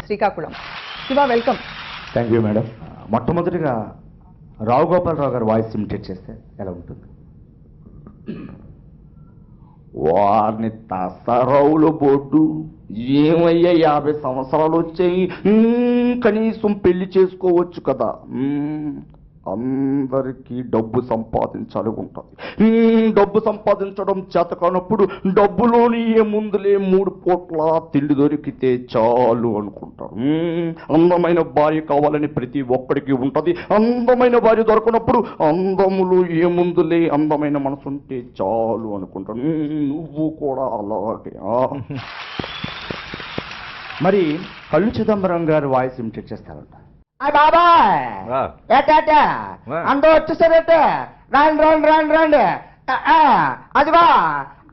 Srikakulam. Shiva, welcome. Thank you madam. మొట్టమొదటిగా రావు గోపాలరావు గారు voice imitate చేస్తే ఎలా ఉంటుంది? వారిని తసరవులు బొడ్డు ఏమయ్యా 50 సంవత్సరాలు వచ్చాయి, కనీసం పెళ్లి చేసుకోవచ్చు కదా. అందరికీ డబ్బు సంపాదించాలి ఉంటుంది. డబ్బు సంపాదించడం చేత కానప్పుడు డబ్బులోని ఏముందులే 3 పూట్ల తిండి దొరికితే చాలు అనుకుంటారు. అందమైన భార్య కావాలని ప్రతి ఒక్కడికి ఉంటుంది. అందమైన భార్య దొరకనప్పుడు అందములు ఏముందులే అందమైన మనసు ఉంటే చాలు అనుకుంటారు. నువ్వు కూడా అలాగే. మరి కళ్ళు చిదంబరం గారు వాయిస్ ఇమిటేట్ చేస్తారంట. బాబాయ్ అందరూ వచ్చేసారట, రండి రండి రండి రండి. అదిగో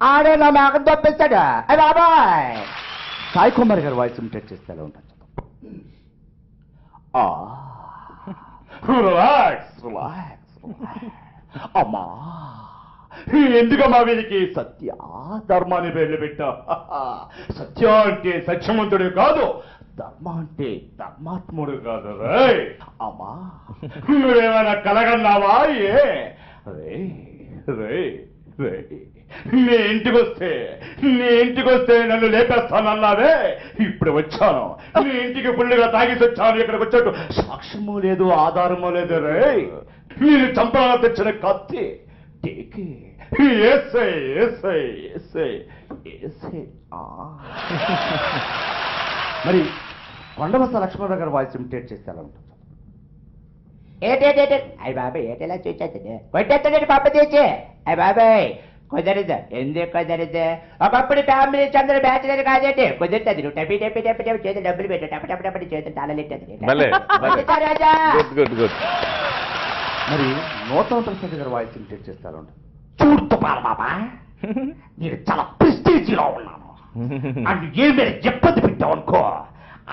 ఆడే నా మేక దొప్పిస్తాడు. అయ్యి బాబాయ్. సాయి కుమార్ గారు వాయిస్ ఇమిటేట్ చేస్తే ఎలా ఉంటుంది? Relax relax. అమ్మా, ఎందుకమ్మా వీరికి సత్య ధర్మాన్ని పేర్లు పెట్టా? సత్య అంటే సత్యవంతుడు కాదు, ధర్మ అంటే ధర్మాత్ముడు కాదు. రే అమ్మా, నువ్వేమైనా కలగన్నావా? ఏ రే రే రే, నీ ఇంటికి వస్తే నన్ను లేపేస్తానన్నావే, ఇప్పుడు వచ్చాను. నీ ఇంటికి ఫుల్లుగా తాగేసి వచ్చాను. ఇక్కడికి వచ్చాడు సాక్ష్యము లేదు, ఆధారము లేదు. రే, నేను చంపాలని తెచ్చిన కత్తి మరి కొండవస్త లక్ష్మణరావు గారు వాయిస్ ఇమిటేట్ చేస్తే ఎలా ఉంటుంది? అయ్యి బాబాయ్ ఏటెలా చూసేది కొట్టేస్తాడు పప్ప తెచ్చి. అయ్యి బాబాయ్ కుదరదు. ఎందుకు కుదరదు? ఒకప్పుడు ఫ్యామిలీ చంద్ర బ్యాచులర్ కాదండి, కుదురుతుంది. నువ్వు టపి టపి టపి టపి చేతులు డబ్బులు పెట్టు, టప టప టపటి చేతులు తాళలెట్టది. మరి నూతన ప్రసాద్ గారు వాయిస్ ఇమిటేట్ చేస్తారు. చూడుతున్నారు బాబా, నేను చాలా ప్రెస్టీజిలో ఉన్నాను. అండ్ ఏ మీరు చెప్పది పెట్టావు అనుకో,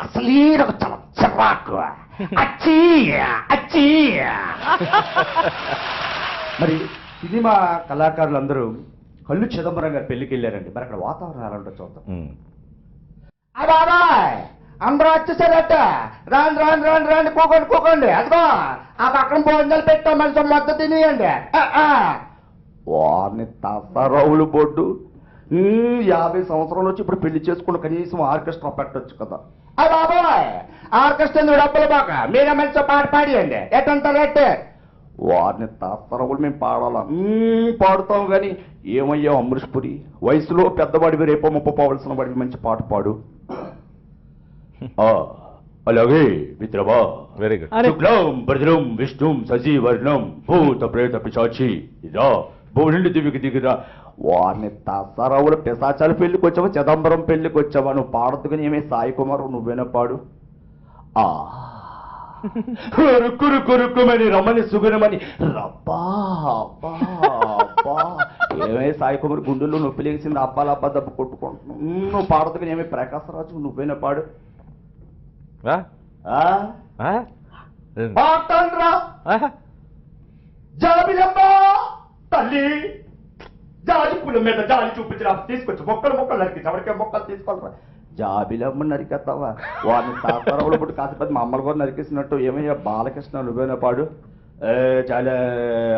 అసలే నాకు చాలా చిరాకు. అచ్చి అచ్చి. మరి సినిమా కళాకారులందరూ కళ్ళు చిదంబరం గారు పెళ్లికి వెళ్ళారండి. మరి అక్కడ వాతావరణం ఎలా ఉంటుందో చూద్దాం. బాబాయ్ అందరూ వచ్చేసారట, రాండి రాండి రాండి రాండి, కూకోండి. అదిగో ఆ పక్కన భోజనాలు పెట్టాం, మనిషి మొత్తం తినేయండి. వారిని తసరవులు బొడ్డు 50 సంవత్సరాలు వచ్చి ఇప్పుడు పెళ్లి చేసుకుని కనీసం ఆర్కెస్ట్రా పెట్టొచ్చు కదా. బాబాయ్ ఆర్కెస్ట్రా డబ్బులు బాక మీరే మంచిగా పాట పాడియండి. ఎట్టంత రేట్? వారిని తసరవులు మేము పాడాలా? పాడుతాం కానీ ఏమయ్యావు అమృష్పురి, వయసులో పెద్దవాడివి, రేపో ముప్ప పోవలసిన వాడివి, మంచి పాట పాడు. అలాగే మిత్రమా. Very good. శుక్లం భద్రం విష్ణుం సజీవర్ణం భూత ప్రేత పిశాచి ఇదా భూమిండి దివికి దిగిరా. వారిని తసరవుల పిశాచాల పెళ్లికి వచ్చావా, చిదంబరం పెళ్లికి వచ్చావా? నువ్వు పాడద్దుకుని ఏమే సాయి కుమార్ నువ్వేనా పాడు. రుక్కు రుక్కు రుక్కుమని రమ్మని సుగుణమని రబ్బా అబ్బా అబ్బా. ఏమే సాయి కుమార్ గుండెల్లో నొప్పి లేచింది, అబ్బాలబ్బా దెబ్బ కొట్టుకుంటున్నావు. నువ్వు పాడద్దుకుని ఏమే ప్రకాశరాజు నువ్వేనా పాడు. జాబిలమ్మా తల్లి, జాలి పూల మీద జాలి చూపించి తీసుకొచ్చి మొక్కలు నరికి ఎవరికే మొక్కలు తీసుకోవాలరా. జాబిలమ్మ నరికేస్తావా? వాడిని తాతరవులు పుట్టి కాసేపతి మా అమ్మలు కూడా నరికేసినట్టు. ఏమయ్యా బాలకృష్ణ నువ్వేనా పాడు. చాలా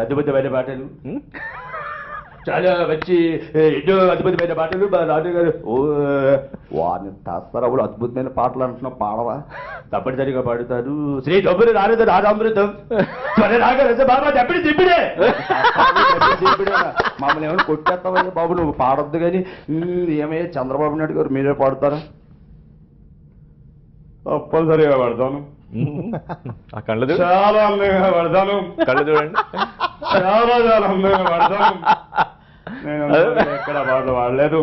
అద్భుతమైన పాటలు, చాలా వచ్చి ఎన్నో అద్భుతమైన పాటలు రాజుగారు. వారిని తసరవులు అద్భుతమైన పాటలు అంటున్నావు, పాడవా? తప్పనిసరిగా పాడుతారు. శ్రీ డబ్బులు రాలేదు రాజామృతం బాబా దప్పిడి దిప్పిడే. మమ్మల్ని ఏమైనా కొట్టేస్తావయ్యా బాబు, నువ్వు పాడొద్దు. కానీ ఏమయ్యా చంద్రబాబు నాయుడు గారు మీరే పాడుతారా? తప్పనిసరిగా పడతాను. చాలా అందంగా పడతాను. కళ్ళు చూడండి, చాలా చాలా అందంగా పడతాను. నేను ఎక్కడ పాటలు పాడలేదు.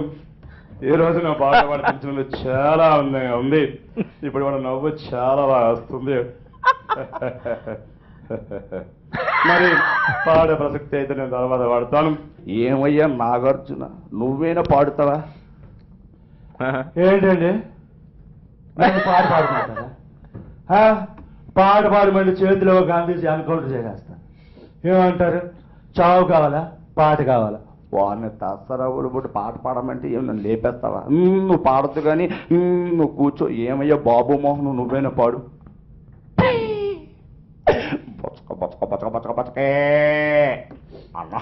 ఈ రోజు నా పాట పాడించడంలో చాలా అందంగా ఉంది. ఇప్పుడు మన నవ్వు చాలా బాగా వస్తుంది. మరి పాడే ప్రసక్తి అయితే నేను తర్వాత పాడతాను. ఏమయ్యా నాగార్జున నువ్వేనా పాడుతావా? ఏంటండి పాట పాడుకుంటారా? పాట పాడమంటే చేతిలో గాంధీజీ ఎన్కౌంటర్ చేసేస్తాను. ఏమంటారు? చావు కావాలా, పాట కావాలా? వాడిని తసరవులు బట్టి పాట పాడమంటే ఏం నన్ను లేపేస్తావా? నువ్వు పాడద్దు కానీ నువ్వు కూర్చో. ఏమయ్యా బాబు మోహన్, నువ్వేనా పాడు. బొచ్చక బొచ్చక బొచ్చక బొచ్చక బొచ్చకే అన్నా,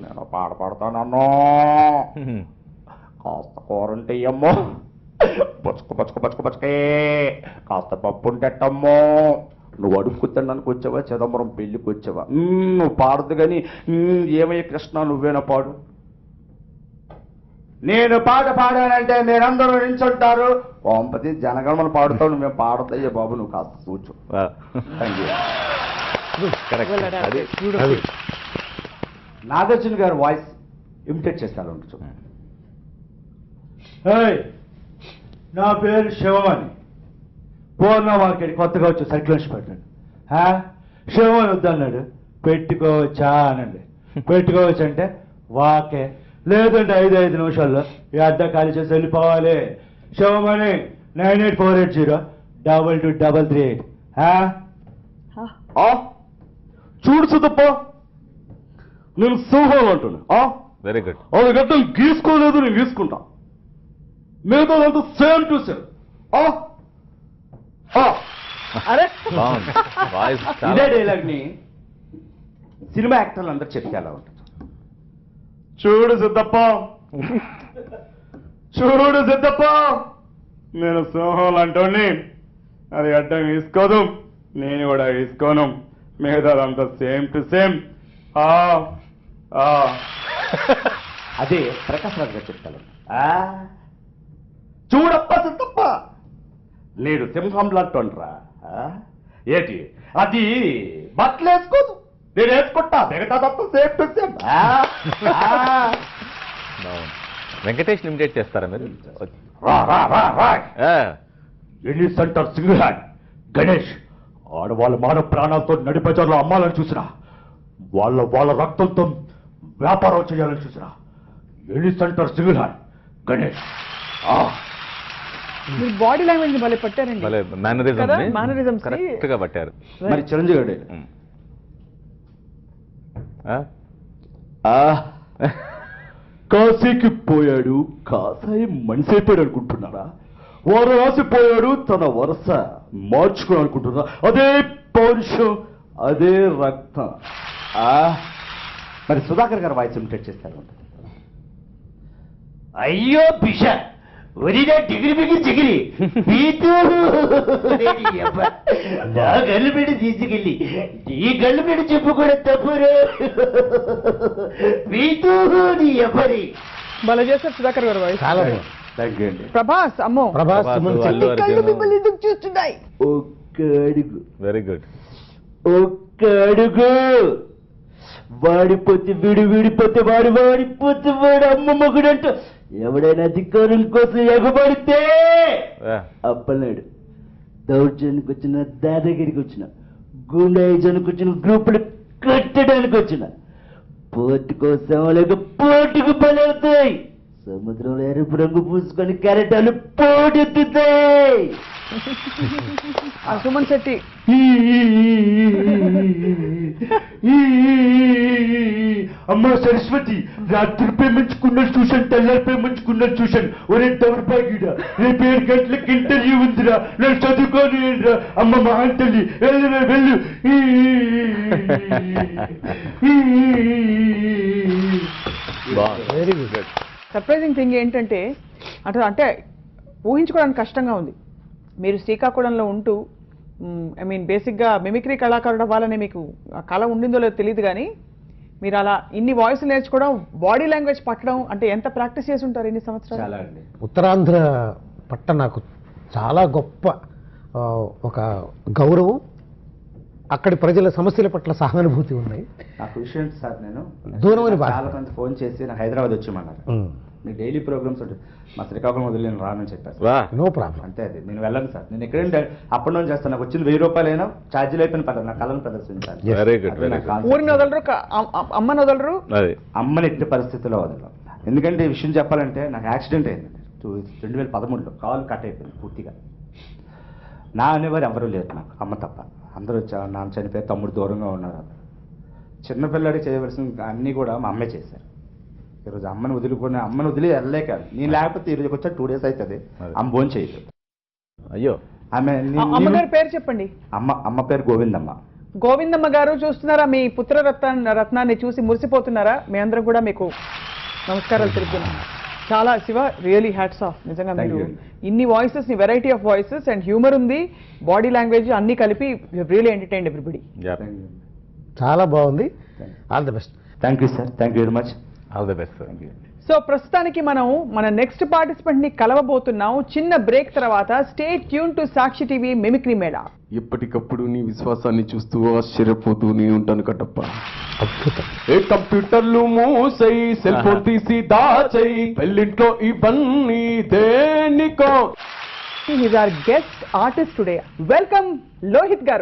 నేను పాట పాడతానన్నా. కాస్త కూర ఉంటే అమ్మో, బొచ్చక బొచ్చక బొచ్చక బొచ్చకే. కాస్త పప్పు ఉంటేటమ్మో. నువ్వు అడుక్కు తినడానికి వచ్చావా, చిదంబరం పెళ్ళికి వచ్చావా? నువ్వు పాడదు కానీ ఏమయ్య కృష్ణ, నువ్వేనా పాడు. నేను పాట పాడానంటే మీరందరూ నించుంటారు. ఓంపతి జనగణమని పాడుతావు, నువ్వేం పాడతాయ్యా బాబు, నువ్వు కాస్త కూర్చో. నాగార్జున గారు వాయిస్ ఇమిటేట్ చేస్తారు. నా పేరు శివమణి, పూర్ణ మార్కెట్ కొత్తగా వచ్చి సర్క్యులేష్ పెట్టండి. శివమణి వద్దన్నాడు, పెట్టుకోవచ్చా అనండి. పెట్టుకోవచ్చు అంటే వాకే, లేదంటే 5 నిమిషాల్లో ఈ అడ్డ ఖాళీ చేసి వెళ్ళిపోవాలి. శివమణి 9848022338. చూడు సుతప్ప, నేను సింహం అంటున్నా. Very good. అది గడ్డం గీసుకోలేదు, నేను గీసుకుంటా. మిగతాదంతా సేమ్ టు సేమ్. అరే ఇదే డైలాగ్ ని సినిమా యాక్టర్లు అందరు చెప్తే అలా ఉంటుంది. చూడు సిద్ధప్ప, చూడు సిద్ధప్ప, నేను సింహం అంటోని, అది అడ్డం తీసుకోదు, నేను కూడా తీసుకోను. మిగతాదంతా సేమ్ టు సేమ్. అదే ప్రకాశ్ రాజు గారు చెప్తాను. చూడప్ప సిద్ధప్ప, నేను సింహం లాంటోనరా. ఏంటి అది బట్టలు వేసుకోదు, నేను వేసుకుంటా. మిగతాదంతా same to same. Venkatesh imitate చేస్తారా మీరు? ఎన్ని సెంటర్ సింగిల్ హ్యాండ్ గణేష్ ఆడవాళ్ళ మానవ ప్రాణాలతో నడిపేజార్లో అమ్మాలని చూసినా, వాళ్ళ రక్తంతో వ్యాపారం చేయాలని చూసినా. ఎన్ని సెంటర్ సింగిల్ హ్యాండ్ గణేష్. మీరు బాడీ లాంగ్వేజ్ భలే పట్టారండి. మేనరిజమ్స్ కరెక్ట్ గా పట్టారు. మరి చిరంజీవి గారు కాశీకి పోయాడు, కాసాయి మనిషి అయిపోయాడు అనుకుంటున్నారా? వారణాసిపోయాడు, తన వరుస మార్చుకుని అనుకుంటున్నారా? అదే పౌరుషం, అదే రక్తం. మరి సుధాకర్ గారు వాయిస్ ఇమిటేట్ చేస్తారు. అయ్యో పిష, ఒరిగా డిగిరి బిగిరి చిగిరి నా గల్లు పెట్టి తీసుకెళ్ళి ఈ గల్లు పెట్టి చెప్పుకోవడం తప్పురు. పీతూ నీ ఎవరి భలే చేస్తారు సుధాకర్ గారు వాయిస్. థ్యాంక్ యూ అండి. ప్రభాస్, అమ్మో ప్రభాస్, కళ్ళు మిమ్మల్ని ఎందుకు చూస్తున్నాయి. ఒక్క అడుగు, వెరీ గుడ్. ఒక్క అడుగు. వాడిపోతే విడిపోతే వాడిపోతే వాడు అమ్మ మొగుడంట. ఎవడైనా అధికారం కోసం ఎగబడితే అప్పలేడు. దౌర్జన్యానికి వచ్చిన, దాదాగిరికి వచ్చిన, గుండాయిజానికి వచ్చిన, గ్రూపులు కట్టడానికి వచ్చిన, పోటు కోసం లేక పోటుకు బలవుతాయి. సముద్రంలో ఎరుపు రంగు పూసుకొని కెరటాలు పోటెత్తుతాయి. సుమన్ శెట్టి అమ్మా సరస్వతి, రాత్రి పేమెంచుకున్నాడు చూశాను, తెల్లారి పేమెంచుకున్నాడు చూశాను. ఒరే దౌర్భాగ్యుడ, రేపు 7 గంటలకు ఇంటర్వ్యూ ఉందిరా, నేను చదువుకోని రా. అమ్మ మహాంతల్లి, వెళ్ళురా వెళ్ళు. Very good. సర్ప్రైజింగ్ థింగ్ ఏంటంటే అంటే ఊహించుకోవడానికి కష్టంగా ఉంది. మీరు శ్రీకాకుళంలో ఉంటూ ఐ మీన్ బేసిక్గా మిమిక్రీ కళాకారుడు అవ్వాలని మీకు ఆ కళ ఉండిందో లేదో తెలియదు, కానీ మీరు అలా ఇన్ని వాయిస్లు నేర్చుకోవడం, బాడీ లాంగ్వేజ్ పట్టడం అంటే ఎంత ప్రాక్టీస్ చేసి ఉంటారు ఇన్ని సంవత్సరాలు? చాలా అండి. ఉత్తరాంధ్ర పట్ల నాకు చాలా గొప్ప ఒక గౌరవం, అక్కడి ప్రజల సమస్యల పట్ల సహానుభూతి ఉన్నాయి. నాకు విషయం సార్, నేను దూరమని చాలా మంది ఫోన్ చేసి నాకు హైదరాబాద్ వచ్చేయమన్నారు. మీ డైలీ ప్రోగ్రామ్స్ ఉంటుంది, మా శ్రీకాకుళం వదిలి నేను రానని చెప్పాను. No problem. అంతే, అది నేను వెళ్ళను సార్. నేను ఎక్కడైనా అప్ అండ్ డౌన్ చేస్తాను. నాకు వచ్చింది 1000 రూపాయలైనా ఛార్జీలు అయిపోయిన పర్లేదు, నా కళను ప్రదర్శించాలి. Very good. ఊరిని వదలరు, అమ్మని వదలరు, అమ్మని ఎట్టి పరిస్థితుల్లో వదలం. ఎందుకంటే ఈ విషయం చెప్పాలంటే నాకు యాక్సిడెంట్ అయింది 2013లో. కాలు కట్ అయిపోయింది పూర్తిగా. నా అనేవారు ఎవరూ లేరు నాకు, అమ్మ తప్ప. అందరూ నాన్న చనిపోయి, తమ్ముడు దూరంగా ఉన్నారు. చిన్నపిల్లాడికి చేయవలసిన అన్నీ కూడా మా అమ్మే చేశారు. ఈరోజు అమ్మని వదిలి వెళ్ళలేక నేను లేకపోతే ఈరోజు వచ్చా 2 days అవుతుంది. అదే. అమ్మ భోజనం చేయదు. అయ్యో ఆమె అమ్మగారి పేరు చెప్పండి. అమ్మ పేరు గోవిందమ్మ. గోవిందమ్మ గారు చూస్తున్నారా? మీ పుత్ర రత్నాన్ని చూసి మురిసిపోతున్నారా? మీ అందరం కూడా మీకు నమస్కారాలు తెలుపుతున్నాం. చాలా శివ, రియలీ హ్యాట్స్ ఆఫ్. నిజంగా Thank మీరు you. ఇన్ని voices, variety of voices and humour ఉంది, బాడీ లాంగ్వేజ్ అన్ని కలిపి రియలీ ఎంటర్టైన్ ఎవ్రీబడి. చాలా బాగుంది. All the best. Thank you sir. Thank you very much. All the best sir. So ప్రస్తుతానికి మనం మన నెక్స్ట్ పార్టిసిపెంట్ ని కలవబోతున్నాం. చిన్న బ్రేక్ తర్వాత stay tune to Sakshi TV mimicry Mela. ఎప్పటికప్పుడు నీ విశ్వాసాన్ని చూస్తూ ఆశ్చర్యపోతూనే ఉంటాను కట్టప్ప. అద్భుతం. ఏ కంప్యూటర్లు మూసై సెల్ ఫోన్ తీసి దాచై పెళ్ళింట్లో ఇవన్నీ దేనికో. He is our guest artist today. Welcome, Lohit garu.